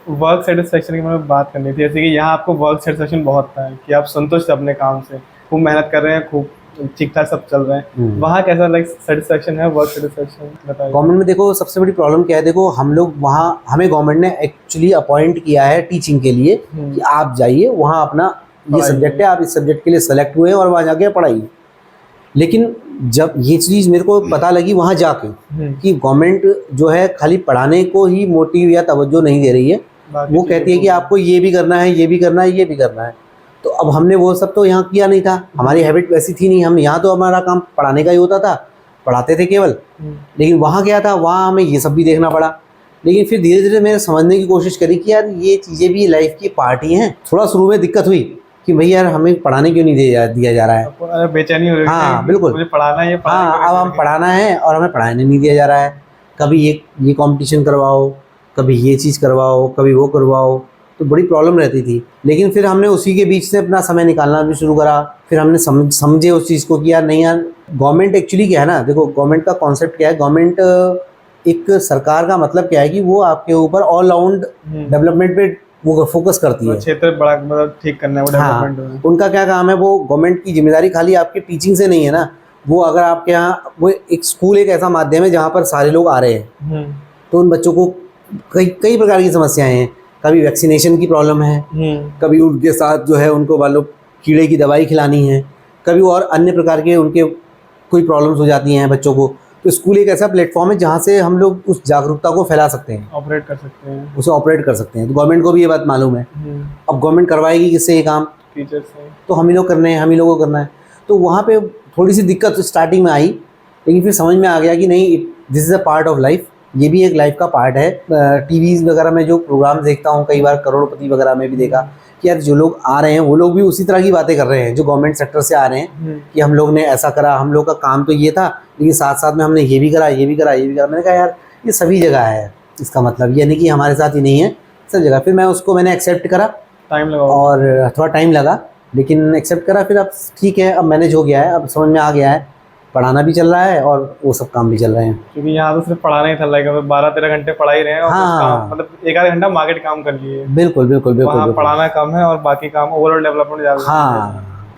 Work satisfaction की मैं बात करनी थी, जैसे कि यहाँ आपको वर्क सेटिस्फेक्शन बहुत था कि आप संतुष्ट अपने काम से, खूब मेहनत कर रहे हैं, खूब ठीक ठाक सब चल रहे हैं। वहाँ कैसा लाइक सेटिस्फेक्शन है, वर्क सेटिस्फेक्शन बताइए। गवर्नमेंट में देखो सबसे बड़ी प्रॉब्लम क्या है, देखो हम लोग वहाँ, हमें गवर्नमेंट ने एक्चुअली अपॉइंट किया है टीचिंग के लिए कि आप जाइए वहाँ अपना ये सब्जेक्ट है, आप इस सब्जेक्ट के लिए सेलेक्ट हुए हैं और वहाँ जाके पढ़ाइए। लेकिन जब ये चीज़ मेरे को पता लगी वहाँ जाके कि गवर्नमेंट जो है खाली पढ़ाने को ही मोटिव या तवज्जो नहीं दे रही है, वो कहती है कि आपको ये भी करना है, ये भी करना है, ये भी करना है। तो अब हमने वो सब तो यहाँ किया नहीं था, हमारी हैबिट वैसी थी नहीं, हम यहाँ तो हमारा काम पढ़ाने का ही होता था, पढ़ाते थे केवल। लेकिन वहाँ क्या था, वहाँ हमें ये सब भी देखना पड़ा। लेकिन फिर धीरे धीरे मैंने समझने की कोशिश करी कि यार ये चीज़ें भी लाइफ की पार्ट ही हैं। थोड़ा शुरू में दिक्कत हुई कि भैया यार हमें पढ़ाने क्यों नहीं दिया जा रहा है, बेचैनी हो रही है। हाँ बिल्कुल, मुझे पढ़ाना है, हाँ अब हम पढ़ाना है और हमें पढ़ाने नहीं दिया जा रहा है। कभी ये कंपटीशन करवाओ, कभी ये चीज़ करवाओ, कभी वो करवाओ, तो बड़ी प्रॉब्लम रहती थी। लेकिन फिर हमने उसी के बीच से अपना समय निकालना भी शुरू करा। फिर हमने समझे उस चीज़ को कि यार नहीं यार, गवर्नमेंट एक्चुअली क्या है ना, देखो गवर्नमेंट का कॉन्सेप्ट क्या है, गवर्नमेंट एक सरकार का मतलब क्या है कि वो आपके ऊपर ऑल राउंड डेवलपमेंट पे वो फोकस करती है, क्षेत्र बड़ा मतलब ठीक करना है वो डेवलपमेंट में। उनका क्या काम है, वो गवर्नमेंट की जिम्मेदारी खाली आपके टीचिंग से नहीं है ना, वो अगर आपके यहाँ वो एक स्कूल एक ऐसा माध्यम है जहाँ पर सारे लोग आ रहे हैं, तो उन बच्चों को कई कई प्रकार की समस्याएं हैं। कभी वैक्सीनेशन की प्रॉब्लम है, कभी उनके साथ जो है उनको मान लो कीड़े की दवाई खिलानी है, कभी और अन्य प्रकार के उनके कोई प्रॉब्लम्स हो जाती हैं बच्चों को। तो स्कूल एक ऐसा प्लेटफॉर्म है जहाँ से हम लोग उस जागरूकता को फैला सकते हैं, ऑपरेट कर सकते हैं, उसे ऑपरेट कर सकते हैं। तो गवर्नमेंट को भी ये बात मालूम है। अब गवर्नमेंट करवाएगी किससे ये काम, टीचर्स से, तो हम ही लोग करने हैं, हम ही लोगों को करना है। तो वहाँ पे थोड़ी सी दिक्कत स्टार्टिंग में आई, लेकिन फिर समझ में आ गया कि नहीं, this is a part of life, ये भी एक लाइफ का पार्ट है। टीवीज़ वगैरह में जो प्रोग्राम देखता हूँ, कई बार करोड़पति वगैरह में भी देखा कि यार जो लोग आ रहे हैं वो लोग भी उसी तरह की बातें कर रहे हैं जो गवर्नमेंट सेक्टर से आ रहे हैं कि हम लोग ने ऐसा करा, हम लोग का काम तो ये था, लेकिन साथ साथ में हमने ये भी करा, ये भी करा, ये भी करा। मैंने कहा यार ये सभी जगह है, इसका मतलब ये नहीं कि हमारे साथ ही नहीं है, सब जगह। फिर मैंने एक्सेप्ट करा, टाइम लगा और थोड़ा टाइम लगा, लेकिन एक्सेप्ट करा। फिर अब ठीक है, अब मैनेज हो गया है, अब समझ में आ गया है, पढ़ाना भी चल रहा है और वो सब काम भी चल रहे हैं। क्योंकि यहाँ तो सिर्फ पढ़ाना ही था, लाइक 12-13 घंटे पढ़ा ही रहे हैं और हाँ, मतलब 1 आधा घंटा मार्केट काम कर लिए। बिल्कुल बिल्कुल बिल्कुल, वहाँ पढ़ाना कम है और बाकी काम ओवरऑल डेवलपमेंट ज़्यादा। हाँ